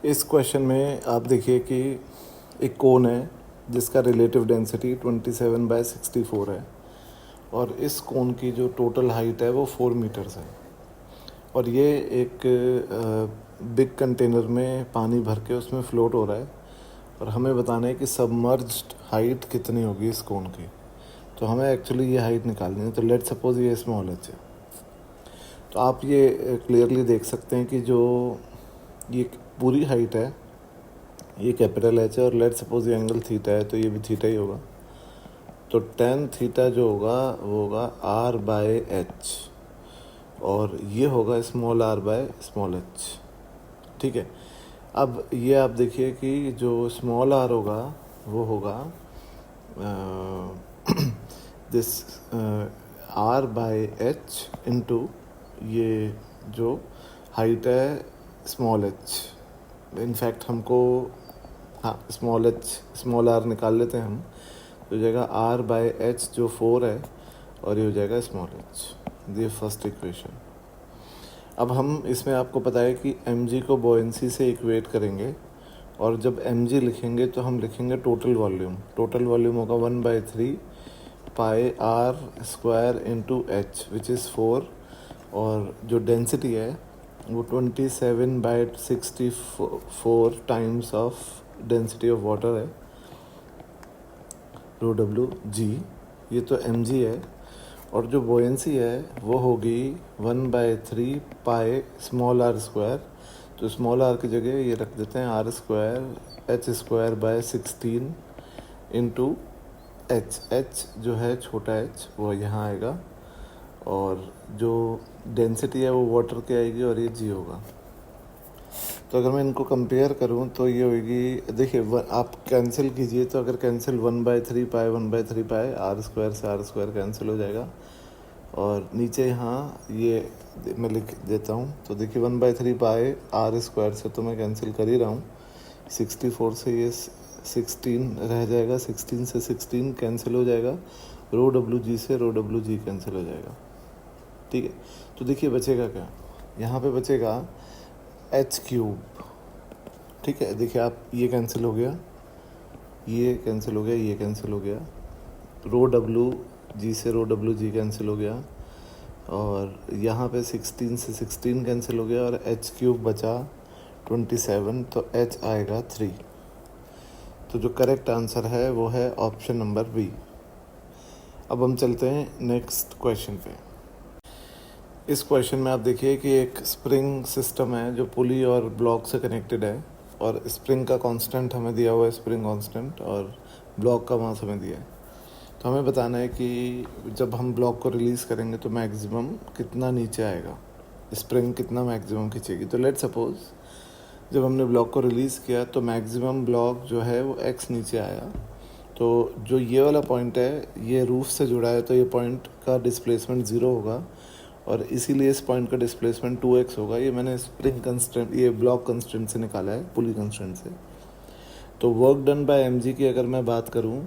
इस क्वेश्चन में आप देखिए कि एक कोन है जिसका रिलेटिव डेंसिटी 27/64 है और इस कोन की जो टोटल हाइट है वो 4 मीटर्स है और ये एक बिग कंटेनर में पानी भर के उसमें फ्लोट हो रहा है और हमें बताना है कि सबमर्ज्ड हाइट कितनी होगी इस कोन की। तो हमें एक्चुअली ये हाइट निकालनी है। तो लेट सपोज ये स्मॉल एच है, तो आप ये क्लियरली देख सकते हैं कि जो ये पूरी हाइट है ये कैपिटल एच है और लेट सपोज ये एंगल थीटा है तो ये भी थीटा ही होगा। तो टेन थीटा जो होगा वो होगा आर बाय एच और ये होगा small r by small h. ठीक है, अब ये आप देखिए कि जो स्मॉल आर होगा वो होगा this r by h into ये जो हाइट है स्मॉल एच। इनफैक्ट हमको स्मॉल आर निकाल लेते हैं हम, तो हो जाएगा आर बाय एच जो 4 है और ये हो जाएगा स्मॉल एच। ये फर्स्ट इक्वेशन। अब हम इसमें आपको पता है कि mg को बॉयंसी से इक्वेट करेंगे और जब mg लिखेंगे तो हम लिखेंगे टोटल वॉल्यूम। टोटल वॉल्यूम होगा 1/3 pi r square into h which is 4 और जो डेंसिटी है वो 27/64 times of density of water है रो डब्ल्यू जी। ये तो एम जी है और जो बॉयंसी है वो होगी 1/3 पाई स्मॉल आर स्क्वायर। तो स्मॉल आर की जगह ये रख देते हैं r square h square by 16 into h. H जो है छोटा एच वो यहाँ आएगा और जो डेंसिटी है वो वाटर की आएगी और ये जी होगा। तो अगर मैं इनको कंपेयर करूं तो ये होगी, देखिए आप कैंसिल कीजिए तो अगर cancel 1/3 pi 1/3 pi r square से आर स्क्वायर कैंसिल हो जाएगा और नीचे यहाँ ये मैं लिख देता हूँ। तो देखिए 1/3 पाई आर स्क्वायर से तो मैं कैंसिल कर ही रहा हूँ, 64 से ये 16 रह जाएगा, 16 से 16 कैंसिल हो जाएगा, रो डब्ल्यू जी से रो डब्ल्यू जी कैंसिल हो जाएगा। ठीक है, तो देखिए बचेगा क्या, यहाँ पे बचेगा एच क्यूब। ठीक है, देखिए आप ये कैंसिल हो गया, ये कैंसिल हो गया, ये कैंसिल हो गया, रो डब्ल्यू जी से रो डब्ल्यू जी कैंसिल हो गया और यहाँ पे 16 से 16 कैंसिल हो गया और एच क्यूब बचा 27, तो एच आएगा 3। तो जो करेक्ट आंसर है वो है ऑप्शन नंबर बी। अब हम चलते हैं नेक्स्ट क्वेश्चन पे। इस क्वेश्चन में आप देखिए कि एक स्प्रिंग सिस्टम है जो पुली और ब्लॉक से कनेक्टेड है और स्प्रिंग का कांस्टेंट हमें दिया हुआ है, स्प्रिंग कांस्टेंट, और ब्लॉक का मास हमें दिया है। तो हमें बताना है कि जब हम ब्लॉक को रिलीज़ करेंगे तो मैक्सिमम कितना नीचे आएगा, स्प्रिंग कितना मैक्सिमम खींचेगी। तो लेट सपोज जब हमने ब्लॉक को रिलीज़ किया तो मैक्सिमम ब्लॉक जो है वो x नीचे आया। तो जो ये वाला पॉइंट है ये रूफ से जुड़ा है तो ये पॉइंट का डिस्प्लेसमेंट 0 होगा और इसीलिए इस पॉइंट का डिस्प्लेसमेंट 2x होगा। ये मैंने स्प्रिंग कंस्टेंट, ये ब्लॉक कंस्टेंट से निकाला है, पुली कंस्टेंट से। तो वर्क डन बाय mg की अगर मैं बात करूं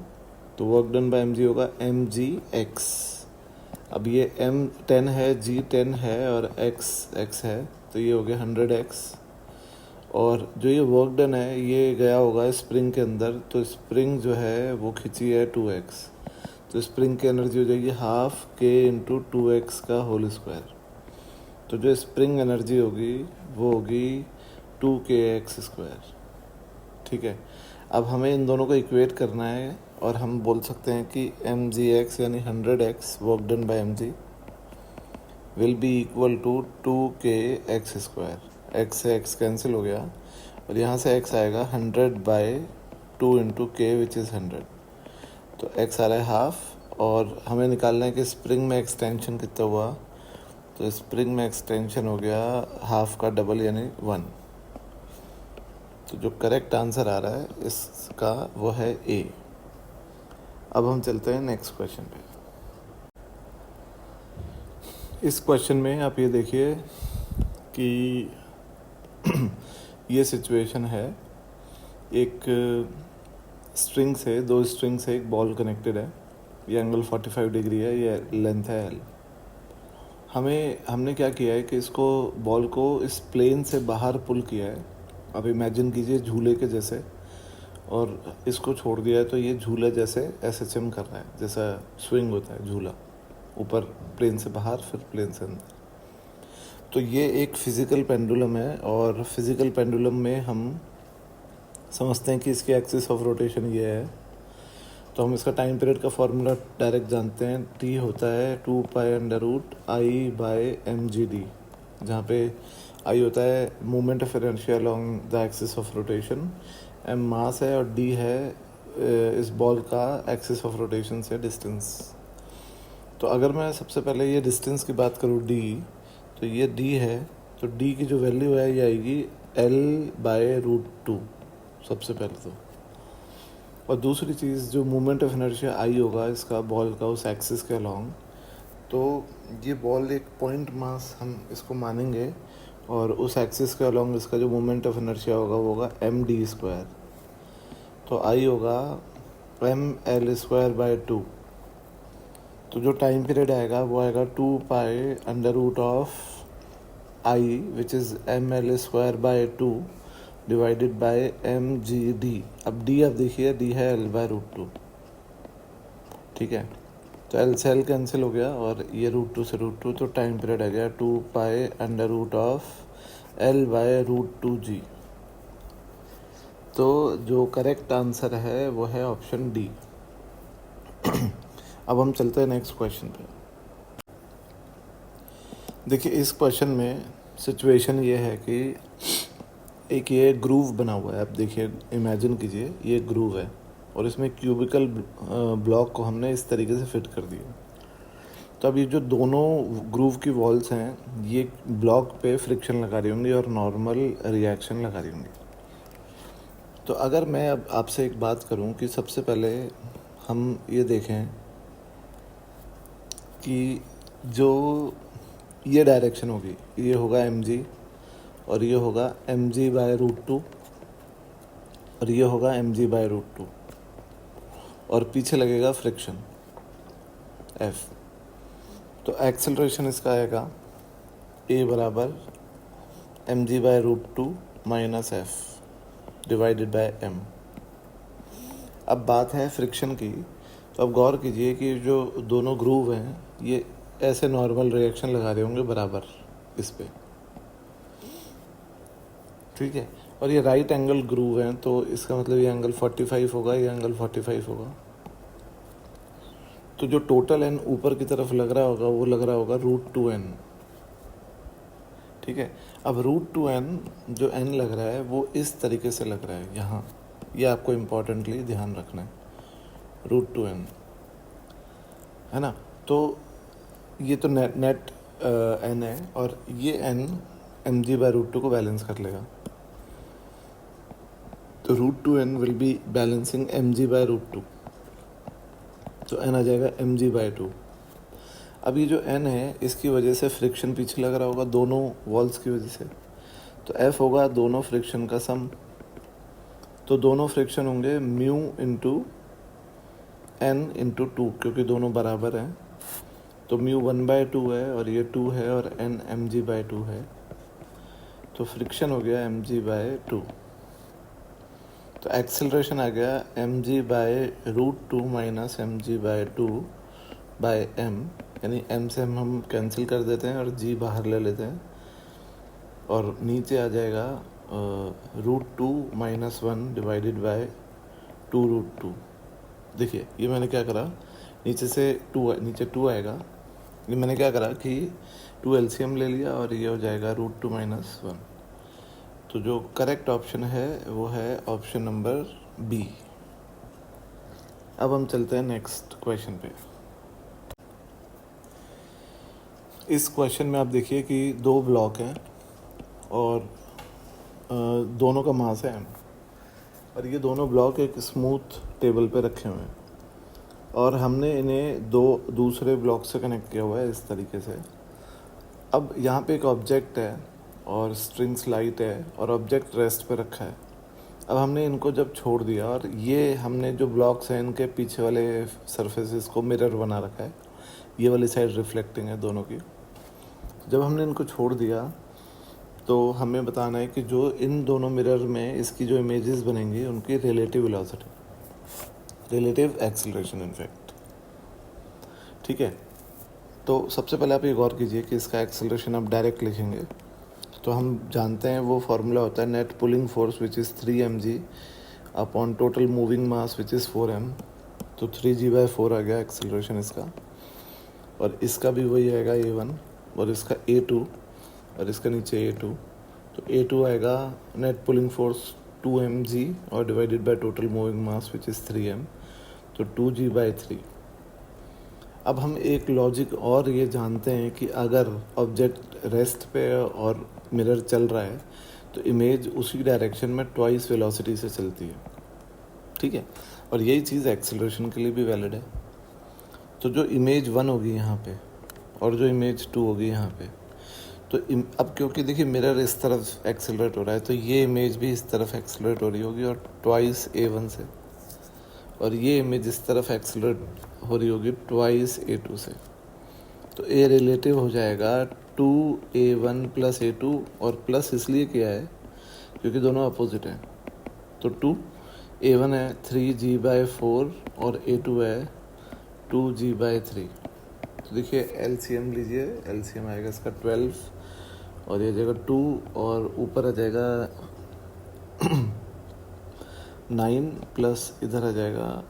तो वर्क डन बाय mg होगा mgx। अब ये m 10 है, g 10 है और x है, तो ये हो गया 100x। और जो ये वर्क डन है ये गया होगा स्प्रिंग के अंदर, तो स्प्रिंग जो है वो खिंची है 2x, तो स्प्रिंग की एनर्जी हो जाएगी हाफ k इंटू 2x का होल स्क्वायर। तो जो स्प्रिंग एनर्जी होगी वो होगी 2kx स्क्वायर। ठीक है, अब हमें इन दोनों को इक्वेट करना है और हम बोल सकते हैं कि mgx यानी 100x work done by mg will be equal to 2kx square. x से x कैंसिल हो गया और यहाँ से x आएगा 100/2 इंटू k विच इज़ 100। तो x आ रहा है हाफ और हमें निकालना है कि स्प्रिंग में एक्सटेंशन कितना हुआ। तो स्प्रिंग में एक्सटेंशन हो गया हाफ का डबल यानी 1। तो जो करेक्ट आंसर आ रहा है इसका वो है ए। अब हम चलते हैं नेक्स्ट क्वेश्चन पे। इस क्वेश्चन में आप ये देखिए कि ये सिचुएशन है, एक स्ट्रिंग से, दो स्ट्रिंग से एक बॉल कनेक्टेड है, ये एंगल 45 डिग्री है, ये लेंथ है एल। हमने क्या किया है कि इसको बॉल को इस प्लेन से बाहर पुल किया है अब इमेजिन कीजिए झूले के जैसे, और इसको छोड़ दिया है तो ये झूले जैसे SHM कर रहा है, जैसा स्विंग होता है झूला, ऊपर प्लेन से बाहर फिर प्लेन से अंदर। तो ये एक फिज़िकल पेंडुलम है, और फिज़िकल पेंडुलम में हम समझते हैं कि इसकी एक्सिस ऑफ रोटेशन ये है। तो हम इसका टाइम पीरियड का फॉर्मूला डायरेक्ट जानते हैं, T होता है 2π√I/mgd, जहाँ पे I होता है moment of inertia along the axis of rotation, m मास है, और d है इस बॉल का एक्सिस ऑफ रोटेशन से डिस्टेंस। तो अगर मैं सबसे पहले ये डिस्टेंस की बात करूँ d, तो ये d है, तो d की जो वैल्यू है ये आएगी L/√2 सबसे पहले तो। और दूसरी चीज़, जो मोमेंट ऑफ इनर्शिया I होगा इसका बॉल का उस एक्सिस के अलोंग, तो ये बॉल एक पॉइंट मास हम इसको मानेंगे, और उस एक्सिस के अलोंग इसका जो मोमेंट ऑफ इनर्शिया होगा वो होगा md²। तो I होगा mL²/2। तो जो टाइम पीरियड आएगा वो आएगा 2π√I, which is mL²/2 divided by mgd। अब d आप देखिए, d है L/√2, ठीक है। तो L से L कैंसिल हो गया, और ये √2 से √2, तो टाइम पीरियड आ गया 2π√L/√2g। तो जो करेक्ट आंसर है वो है ऑप्शन डी। अब हम चलते हैं नेक्स्ट क्वेश्चन पे। देखिए इस क्वेश्चन में सिचुएशन ये है कि एक ये ग्रूव बना हुआ है। आप देखिए, इमेजिन कीजिए ये ग्रूव है, और इसमें क्यूबिकल ब्लॉक को हमने इस तरीके से फिट कर दिया। तो अब ये जो दोनों ग्रूव की वॉल्स हैं, ये ब्लॉक पे फ्रिक्शन लगा रही होंगी और नॉर्मल रिएक्शन लगा रही होंगी। तो अगर मैं अब आपसे एक बात करूं कि सबसे पहले हम ये देखें कि जो ये डायरेक्शन होगी, ये होगा mg, और ये होगा mg/√2, और ये होगा mg/√2, और पीछे लगेगा फ्रिक्शन F। तो एक्सेलरेशन इसका आएगा A बराबर mg/√2 minus F divided by m। अब बात है फ्रिक्शन की, तो अब गौर कीजिए कि जो दोनों ग्रूव हैं ये ऐसे नॉर्मल रिएक्शन लगा रहे होंगे बराबर इस पे, ठीक है। और ये राइट एंगल ग्रूव हैं, तो इसका मतलब ये एंगल 45 होगा, ये एंगल 45 होगा। तो जो टोटल n ऊपर की तरफ लग रहा होगा वो लग रहा होगा √2n, ठीक है। अब √2n जो n लग रहा है वो इस तरीके से लग रहा है यहाँ, ये आपको इम्पोर्टेंटली ध्यान रखना है, √2n है ना। तो ये तो नेट n है, और ये n mg/√2 को बैलेंस कर लेगा। तो √2n will be balancing mg/√2, तो n आ जाएगा mg/2। अब ये जो n है इसकी वजह से फ्रिक्शन पीछे लग रहा होगा दोनों वॉल्स की वजह से, तो F होगा दोनों फ्रिक्शन का सम। तो दोनों फ्रिक्शन होंगे म्यू इंटू n इंटू 2, क्योंकि दोनों बराबर हैं। तो म्यू 1/2 है, और ये 2 है, और n mg/2 है, तो फ्रिक्शन हो गया mg/2। तो एक्सेलरेशन आ गया mg/√2 minus mg/2 by m, यानी m से हम कैंसिल कर देते हैं और g बाहर ले लेते हैं, और नीचे आ जाएगा √2 माइनस 1 डिवाइडेड बाय 2√2। देखिए ये मैंने क्या करा, नीचे से 2 आएगा, ये मैंने क्या करा कि 2 LCM ले लिया, और ये हो जाएगा √2 माइनस 1। तो जो करेक्ट ऑप्शन है वो है ऑप्शन नंबर बी। अब हम चलते हैं नेक्स्ट क्वेश्चन पे। इस क्वेश्चन में आप देखिए कि दो ब्लॉक हैं, और दोनों का मास है m, और ये दोनों ब्लॉक एक स्मूथ टेबल पे रखे हुए हैं, और हमने इन्हें दो दूसरे ब्लॉक से कनेक्ट किया हुआ है इस तरीके से। अब यहाँ पे एक ऑब्जेक्ट है, और स्ट्रिंग्स लाइट है, और ऑब्जेक्ट रेस्ट पे रखा है। अब हमने इनको जब छोड़ दिया, और ये हमने जो ब्लॉक्स हैं इनके पीछे वाले सरफेसेस को मिरर बना रखा है, ये वाली साइड रिफ्लेक्टिंग है दोनों की। जब हमने इनको छोड़ दिया तो हमें बताना है कि जो इन दोनों मिरर में इसकी जो इमेजेस बनेंगी उनकी relative velocity, relative acceleration in fact. ठीक है, तो सबसे पहले आप ये गौर कीजिए कि इसका एक्सीलरेशन आप डायरेक्ट लिखेंगे तो हम जानते हैं वो फार्मूला होता है net pulling force which is 3 mg upon total moving mass which is 4m। तो 3g/4 आ गया एक्सीलरेशन इसका, और इसका भी वही आएगा a1, और इसका a2, और इसका नीचे a2। तो a2 आएगा नेट पुलिंग फोर्स 2 mg और divided by total moving mass which is 3m, तो 2g/3। अब हम एक लॉजिक और ये जानते हैं कि अगर ऑब्जेक्ट रेस्ट पे और मिरर चल रहा है तो इमेज उसी डायरेक्शन में ट्वाइस वेलोसिटी से चलती है। ठीक है, और यही चीज़ एक्सीलरेशन के लिए भी वैलिड है। तो जो इमेज 1 होगी यहाँ पे और जो इमेज 2 होगी यहाँ पे, तो अब क्योंकि देखिए मिरर इस तरफ एक्सीलरेट हो रहा है तो ये इमेज भी इस तरफ एक्सीलरेट हो रही होगी और ट्वाइस a1 से, और ये इमेज इस तरफ एक्सीलरेट हो रही होगी ट्वाइस a2 से। तो a रिलेटिव हो जाएगा 2a1 + a2, और प्लस इसलिए किया है क्योंकि दोनों अपोजिट हैं। तो a1 है 3g/4 और a2 है 2g/3। तो देखिए एलसीएम लीजिए, एलसीएम आएगा इसका 12 और ये जाएगा 2 और ऊपर आ जाएगा 9 प्लस इधर आ जाएगा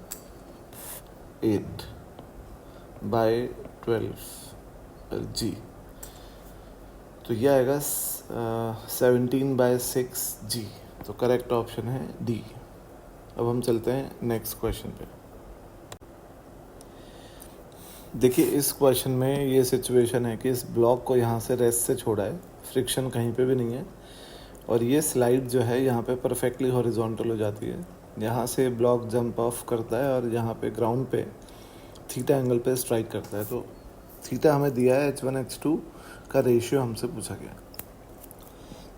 8/12 g। तो ये आएगा 17/6 g। तो करेक्ट ऑप्शन है डी। अब हम चलते हैं नेक्स्ट क्वेश्चन पे। देखिए इस क्वेश्चन में ये सिचुएशन है कि इस ब्लॉक को यहाँ से रेस्ट से छोड़ा है, फ्रिक्शन कहीं पे भी नहीं है, और ये स्लाइड जो है यहाँ पे परफेक्टली हॉरिजॉन्टल हो जाती है। यहाँ से ब्लॉक जंप ऑफ करता है और यहाँ पे ग्राउंड पे थीटा एंगल पे स्ट्राइक करता है। तो थीटा हमें दिया है, h1 h2 का रेशियो हमसे पूछा गया।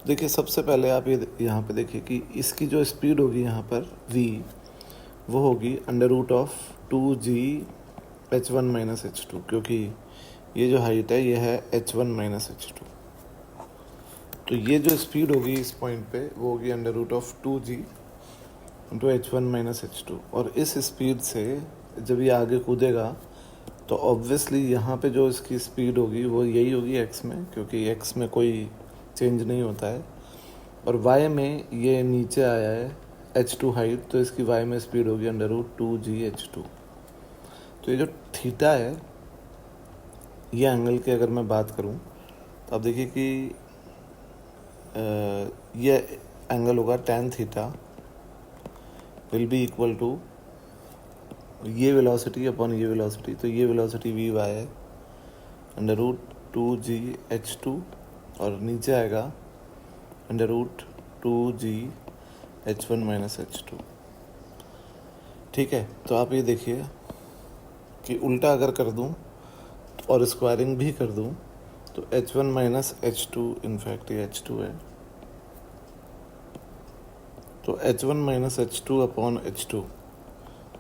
देखिए सबसे पहले आप ये यहाँ पे देखिए कि इसकी जो स्पीड होगी यहाँ पर v, वो होगी √2g h1 - h2, क्योंकि ये जो हाइट है ये है h1 - h2। तो ये जो स्पीड होगी इस पॉइंट पे वो होगी √2g × h1 - h2। और इस स्पीड से जब ये आगे कूदेगा तो ऑब्वियसली यहाँ पे जो इसकी स्पीड होगी वो यही होगी x में, क्योंकि x में कोई चेंज नहीं होता है, और y में ये नीचे आया है h2 हाइट, तो इसकी y में स्पीड होगी √2g h2। तो ये जो थीटा है, ये एंगल की अगर मैं बात करूं तो आप देखिए कि ये एंगल होगा tan theta will be equal to ये वेलोसिटी अपॉन ये वेलोसिटी। तो ये वेलोसिटी vy है √2g h2, और नीचे आएगा √2g h1 - h2। ठीक है, तो आप ये देखिए कि उल्टा अगर कर दूं और स्क्वायरिंग भी कर दूं तो h1 - h2, इनफैक्ट ये h2 है, तो h1 - h2 upon h2,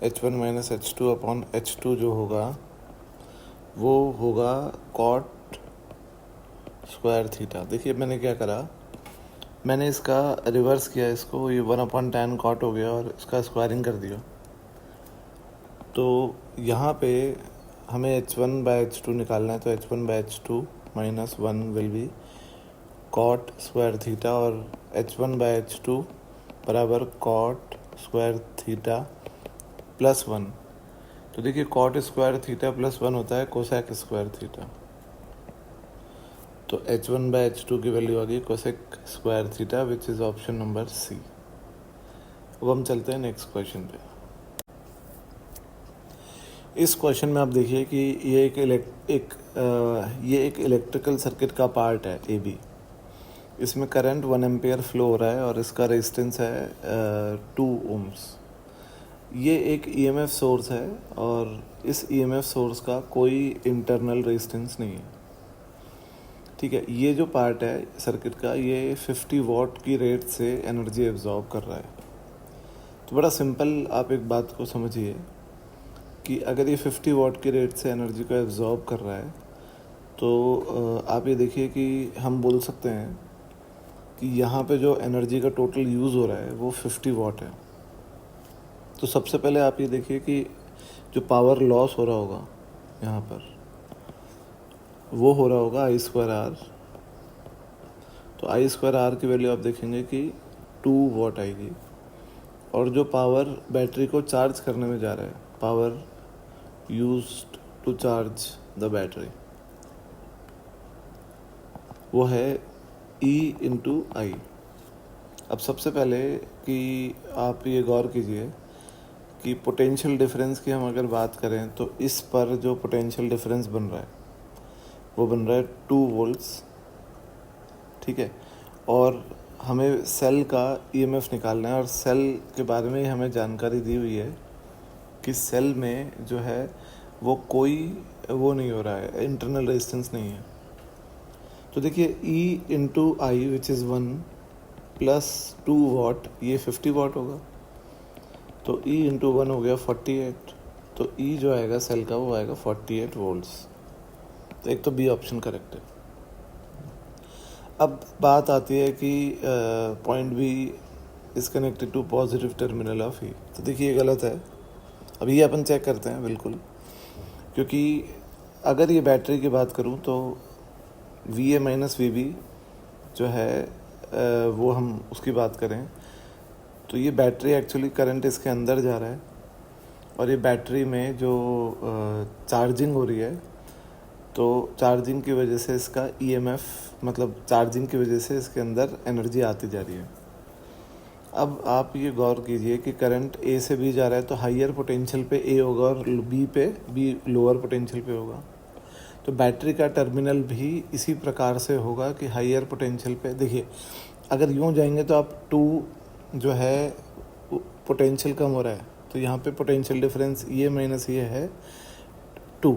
h1 - h2 upon h2 जो होगा वो होगा cot स्क्वायर थीटा। देखिए मैंने क्या करा, मैंने इसका रिवर्स किया, इसको ये 1/tan cot हो गया और इसका स्क्वायरिंग कर दिया। तो यहाँ पे हमें h1/h2 निकालना है, तो h1/h2 - 1 will be cot square theta, और h1/h2 बराबर cot स्क्वायर थीटा +1। तो देखिए cot स्क्वायर थीटा +1 होता है कोसेक स्क्वायर थीटा। तो h1/h2 की वैल्यू आ गई cosec square theta, which is option number C. अब हम चलते हैं नेक्स्ट क्वेश्चन पे। इस क्वेश्चन में आप देखिए कि ये एक इलेक्ट्रिकल सर्किट का पार्ट है ए बी। इसमें करंट 1 एम्पेयर फ्लो हो रहा है और इसका रेजिस्टेंस है 2 ohms। ये एक ईएमएफ सोर्स है और इस ईएमएफ सोर्स का कोई इंटरनल रेजिस्टेंस नहीं है। ठीक है, ये जो पार्ट है सर्किट का ये 50 वॉट की रेट से एनर्जी एब्जॉर्ब कर रहा है। तो बड़ा सिंपल आप एक बात को समझिए कि अगर ये 50 वॉट की रेट से एनर्जी को एब्जॉर्ब कर रहा है तो आप ये देखिए कि हम बोल सकते हैं कि यहाँ पे जो एनर्जी का टोटल यूज़ हो रहा है वो 50 वाट है। तो सबसे पहले आप ये देखिए कि जो पावर लॉस हो रहा होगा यहाँ पर वो हो रहा होगा I²R। तो I²R की वैल्यू आप देखेंगे कि 2 वाट आएगी। और जो पावर बैटरी को चार्ज करने में जा रहा है, power used to charge the battery, वो है E/I। अब सबसे पहले कि आप ये गौर कीजिए कि पोटेंशियल डिफरेंस की हम अगर बात करें तो इस पर जो पोटेंशियल डिफरेंस बन रहा है वो बन रहा है 2 वोल्ट्स, ठीक है। और हमें सेल का EMF निकालना है, और सेल के बारे में हमें जानकारी दी हुई है कि सेल में जो है वो कोई वो नहीं हो रहा है, इंटरनल रेजिस्टेंस नहीं है। तो देखिए E/I विच इज़ 1 प्लस 2 वाट, ये 50 वाट होगा। तो E/1 हो गया 48। तो E जो आएगा सेल का वो आएगा 48 वोल्ट्स। तो एक तो बी ऑप्शन करेक्ट है। अब बात आती है कि point B is connected to positive terminal of E. तो देखिए ये गलत है। अब ये अपन चेक करते हैं बिल्कुल, क्योंकि अगर ये बैटरी की बात करूँ तो VA माइनस VB जो है वो हम उसकी बात करें तो ये बैटरी एक्चुअली करंट इसके अंदर जा रहा है, और ये बैटरी में जो चार्जिंग हो रही है, तो चार्जिंग की वजह से इसका EMF, मतलब चार्जिंग की वजह से इसके अंदर एनर्जी आती जा रही है। अब आप ये गौर कीजिए कि करंट A से B जा रहा है तो हाइयर पोटेंशियल पे A होगा और B लोअर पोटेंशियल पे होगा। तो बैटरी का टर्मिनल भी इसी प्रकार से होगा कि हाइयर पोटेंशियल पे, देखिए अगर यूँ जाएंगे तो आप 2 जो है पोटेंशियल कम हो रहा है, तो यहाँ पे पोटेंशियल डिफरेंस ये माइनस ये है 2,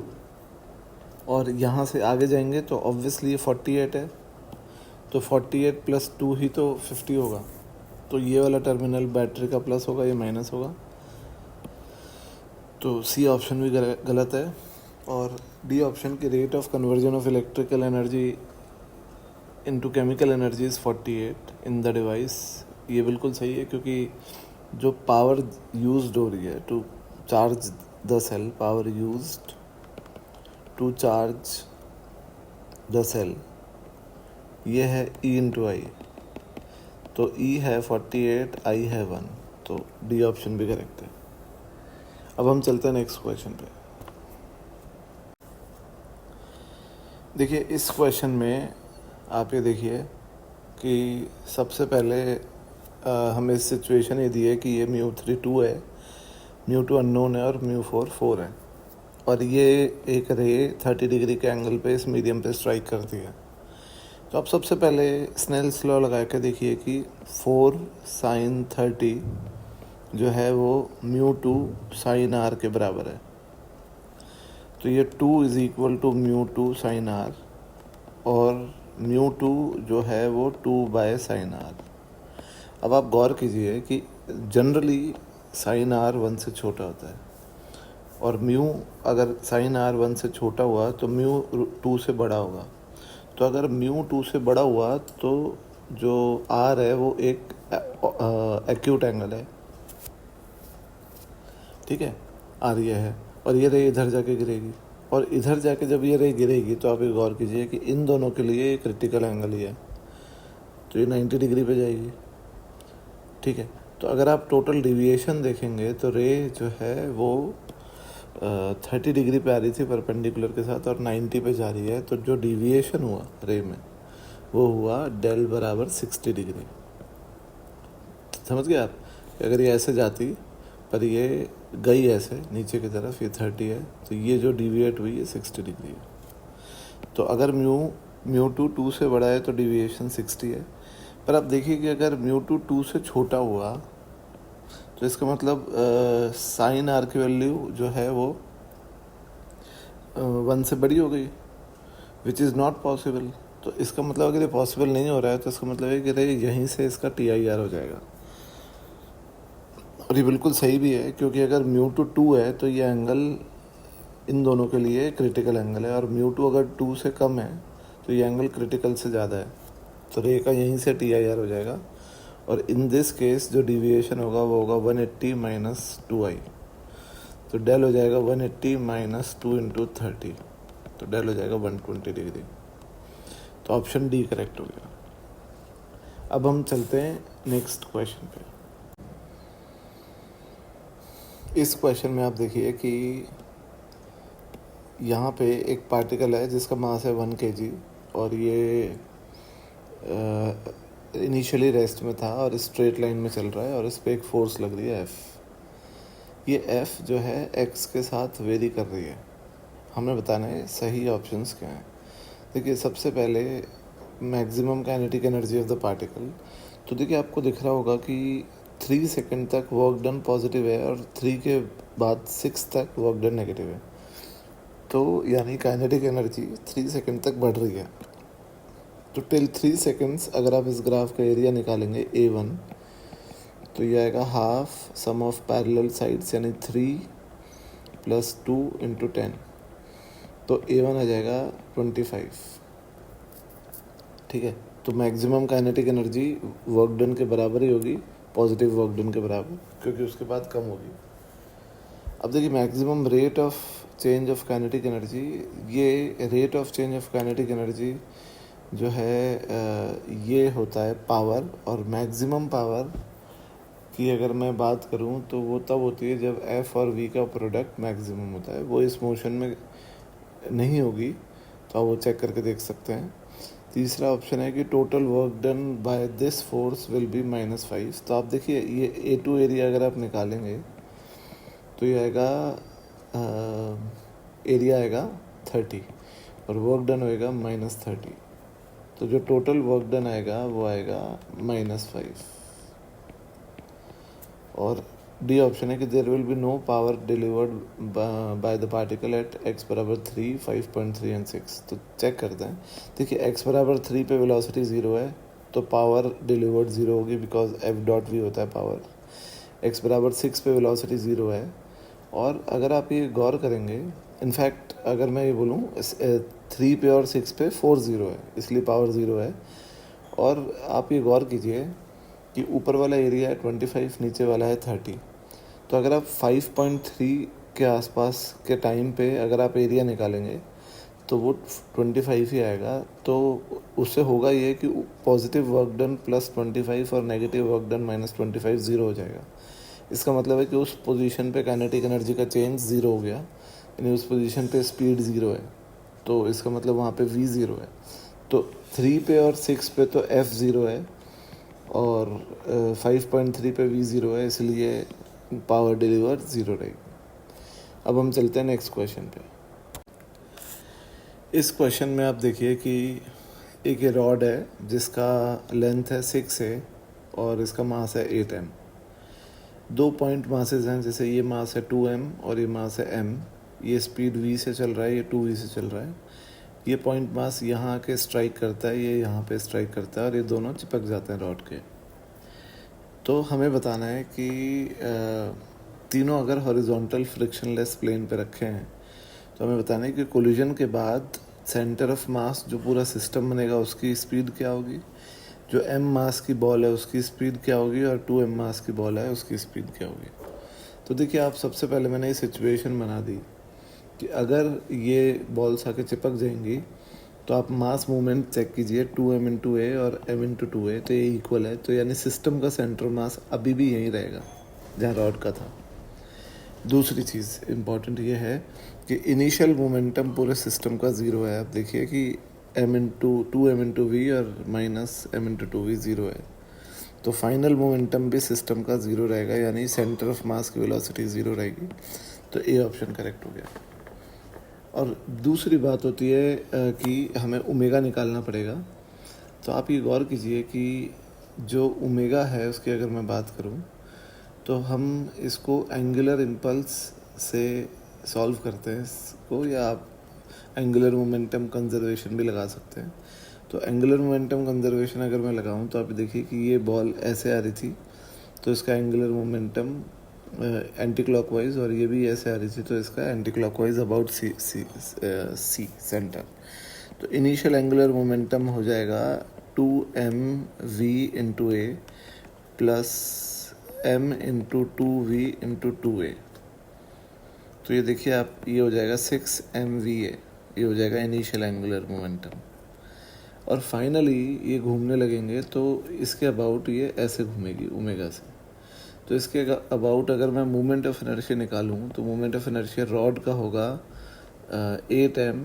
और यहाँ से आगे जाएंगे तो ऑब्वियसली ये 48 है, तो 48 प्लस 2 ही तो 50 होगा। तो ये वाला टर्मिनल बैटरी का प्लस होगा, ये माइनस होगा। तो सी ऑप्शन भी गलत है। और डी ऑप्शन की rate of conversion of electrical energy into chemical energy is 48 in the device, ये बिल्कुल सही है, क्योंकि जो पावर यूज्ड हो रही है to charge the cell, power used to charge the cell, ये है E/I। तो E है 48, I है 1, तो डी ऑप्शन भी करेक्ट है। अब हम चलते हैं नेक्स्ट क्वेश्चन पे। देखिए इस क्वेश्चन में आप ये देखिए कि सबसे पहले हमें सिचुएशन ये दी है कि ये μ3 2 है, μ2 अननोन है और μ4 4 है, और ये एक रे 30 डिग्री के एंगल पे इस मीडियम पे स्ट्राइक करती है। तो आप सबसे पहले स्नेल्स लॉ लगा के देखिए कि 4 sin 30 जो है वो μ2 sin r के बराबर है। तो ये 2 is equal to μ2 sin r, और μ2 जो है वो 2/sin r। अब आप गौर कीजिए कि जनरली sin r 1 से छोटा होता है, और अगर sin r 1 से छोटा हुआ तो μ2 से बड़ा होगा। तो अगर μ2 से बड़ा हुआ तो जो r है वो एक एक्यूट एंगल है, ठीक है, r ये है, और ये रे इधर जाके गिरेगी, और इधर जाके जब ये रे गिरेगी तो आप ये गौर कीजिए कि इन दोनों के लिए क्रिटिकल एंगल ही है, तो ये 90 डिग्री पे जाएगी, ठीक है। तो अगर आप टोटल डिविएशन देखेंगे तो रे जो है वो 30 डिग्री पे आ रही थी परपेंडिकुलर के साथ, और 90 पे जा रही है, तो जो डिविएशन हुआ रे में वो हुआ डेल बराबर 60 डिग्री। समझ गए आप? अगर ये ऐसे जाती पर ये गई ऐसे नीचे की तरफ, ये 30 है, तो ये जो डिविएट हुई है 60 डिग्री है। तो अगर μ2 2 से बड़ा है तो डिविएशन 60 है। पर आप देखिए कि अगर μ2 2 से छोटा हुआ तो इसका मतलब sin r की वैल्यू जो है वो 1 से बड़ी हो गई, विच इज़ नॉट पॉसिबल। तो इसका मतलब अगर ये पॉसिबल नहीं हो रहा है तो इसका मतलब है कि यहीं से इसका TIR हो जाएगा, और ये बिल्कुल सही भी है, क्योंकि अगर μ2 2 है तो ये एंगल इन दोनों के लिए क्रिटिकल एंगल है, और μ2 अगर 2 से कम है तो ये एंगल क्रिटिकल से ज़्यादा है। तो रे का यहीं से टी आई आर हो जाएगा, और इन दिस केस जो डिविएशन होगा वो होगा 180 माइनस 2i, तो डेल हो जाएगा 180 माइनस 2 इंटू 30, तो डेल हो जाएगा 120 डिग्री। तो ऑप्शन डी करेक्ट हो गया। अब हम चलते हैं नेक्स्ट क्वेश्चन पे। इस क्वेश्चन में आप देखिए कि यहाँ पे एक पार्टिकल है जिसका मास है 1 kg, और ये इनिशियली रेस्ट में था और स्ट्रेट लाइन में चल रहा है, और इस पर एक फोर्स लग रही है F। ये F जो है x के साथ वेरी कर रही है। हमें बताना है सही ऑप्शंस क्या हैं। देखिए, सबसे पहले maximum kinetic energy of the particle, तो देखिए आपको दिख रहा होगा कि 3 सेकंड तक वर्क डन पॉजिटिव है और 3 के बाद 6 तक वर्क डन नेगेटिव है। तो यानी काइनेटिक एनर्जी 3 सेकंड तक बढ़ रही है। तो टिल 3 सेकंड्स अगर आप इस ग्राफ का एरिया निकालेंगे A1, तो ये आएगा half sum of parallel sides यानी 3 प्लस 2 इंटू 10, तो A1 आ जाएगा 25। ठीक है, तो maximum kinetic energy work done के बराबर ही होगी, पॉजिटिव वर्क डन के बराबर, क्योंकि उसके बाद कम होगी। अब देखिए, maximum rate of change of kinetic energy, ये rate of change of kinetic energy जो है ये होता है पावर, और मैक्सिमम पावर की अगर मैं बात करूं तो वो तब होती है जब F और V का प्रोडक्ट मैक्सिमम होता है। वो इस मोशन में नहीं होगी, तो आप वो चेक करके देख सकते हैं। तीसरा ऑप्शन है कि total work done by this force will be -5। तो आप देखिए, ये A2 एरिया अगर आप निकालेंगे तो ये आएगा एरिया आएगा 30 और वर्क डन होएगा -30, तो जो टोटल वर्क डन आएगा वो आएगा -5। और डी ऑप्शन है कि there will be no power delivered by the particle at x बराबर 3, 5.3 एंड 6। तो चेक करते हैं। देखिए, x बराबर 3 पे वेलोसिटी 0 है, तो पावर डिलीवर्ड 0 होगी, बिकॉज f डॉट v होता है पावर। x बराबर 6 पे वेलोसिटी 0 है, और अगर आप ये गौर करेंगे, इनफैक्ट अगर मैं ये बोलूँ 3 पे और 6 पे 4 0 है, इसलिए पावर 0 है। और आप ये गौर कीजिए कि ऊपर वाला एरिया है 25, नीचे वाला है 30। तो अगर आप 5.3 के आसपास के टाइम पे अगर आप एरिया निकालेंगे तो वो 25 ही आएगा। तो उससे होगा ये कि पॉजिटिव वर्क डन +25 और नेगेटिव वर्क डन -25 0 हो जाएगा। इसका मतलब है कि उस पोजीशन पे काइनेटिक एनर्जी का चेंज 0 हो गया, यानी उस पोजीशन पे स्पीड 0 है, तो इसका मतलब वहाँ पे v 0 है। तो 3 पे और 6 पे तो f 0 है, और 5.3 पे v 0 है, इसलिए पावर डिलीवर 0 रहेगी। अब हम चलते हैं नेक्स्ट क्वेश्चन पे। इस क्वेश्चन में आप देखिए कि एक ये रॉड है जिसका लेंथ है 6 है और इसका मास है 8m। 2 पॉइंट मासेस हैं, जैसे ये मास है 2m और ये मास है m। ये स्पीड v से चल रहा है, ये 2v से चल रहा है। ये पॉइंट मास यहाँ के स्ट्राइक करता है, ये यहाँ पे स्ट्राइक करता है, और ये दोनों चिपक जाते हैं रॉड के। तो हमें बताना है कि तीनों अगर हॉरिजॉन्टल फ्रिक्शनलेस प्लेन पे रखे हैं, तो हमें बताना है कि कोलिजन के बाद सेंटर ऑफ मास जो पूरा सिस्टम बनेगा उसकी स्पीड क्या होगी, जो m मास की बॉल है उसकी स्पीड क्या होगी, और 2m मास की बॉल है उसकी स्पीड क्या होगी। तो देखिए, आप सबसे पहले मैंने ये सिचुएशन बना दी कि अगर ये बॉल्स आके चिपक जाएंगी तो आप मास मूवमेंट चेक कीजिए, 2m इंटू ए और m इंटू 2a, तो ये इक्वल है। तो यानी सिस्टम का सेंटर मास अभी भी यहीं रहेगा जहाँ रॉड का था। दूसरी चीज़ इम्पॉर्टेंट ये है कि इनिशियल मोमेंटम पूरे सिस्टम का 0 है। आप देखिए कि m इंटू 2m इंटू वी और -m इंटू 2v 0 है, तो फाइनल मोमेंटम भी सिस्टम का 0 रहेगा, यानी सेंटर ऑफ मास की वेलोसिटी 0 रहेगी। तो ए ऑप्शन करेक्ट हो गया। और दूसरी बात होती है कि हमें ओमेगा निकालना पड़ेगा। तो आप ये गौर कीजिए कि जो ओमेगा है उसकी अगर मैं बात करूं तो हम इसको एंगुलर इम्पल्स से सॉल्व करते हैं इसको, या आप एंगुलर मोमेंटम कंजर्वेशन भी लगा सकते हैं। तो एंगुलर मोमेंटम कंजर्वेशन अगर मैं लगाऊं तो आप देखिए कि ये बॉल ऐसे आ रही थी, तो इसका एंगुलर मोमेंटम एंटी क्लॉकवाइज, और ये भी ऐसे आ रही थी, तो इसका anticlockwise about C centre. तो इनिशियल एंगुलर मोमेंटम हो जाएगा 2mv/a प्लस m/2v/2a। तो ये देखिए आप, ये हो जाएगा 6mva, ये हो जाएगा इनिशियल एंगुलर मोमेंटम। और फाइनली ये घूमने लगेंगे तो इसके अबाउट ये ऐसे घूमेगी ओमेगा से। तो इसके अबाउट अगर मैं मोमेंट ऑफ इनर्शिया निकालूँ तो मोमेंट ऑफ इनर्शिया रॉड का होगा 8m,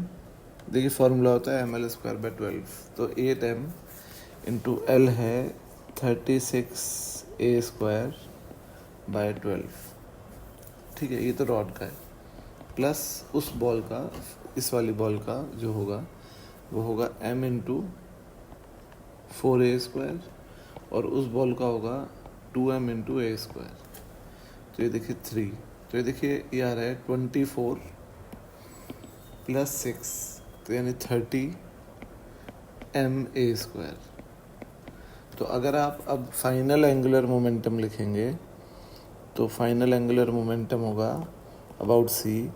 देखिए फॉर्मूला होता है ml²/12, तो 8m इंटू l है 36a²/12। ठीक है, ये तो रॉड का है, प्लस उस बॉल का, इस वाली बॉल का जो होगा वो होगा m/4a², और उस बॉल का होगा 2m/a²। तो ये देखिए 3, तो ये देखिए ये आ रहा है 24 + 6, तो यानी 30ma²। तो अगर आप अब फाइनल एंगुलर मोमेंटम लिखेंगे तो फाइनल एंगुलर मोमेंटम होगा अबाउट c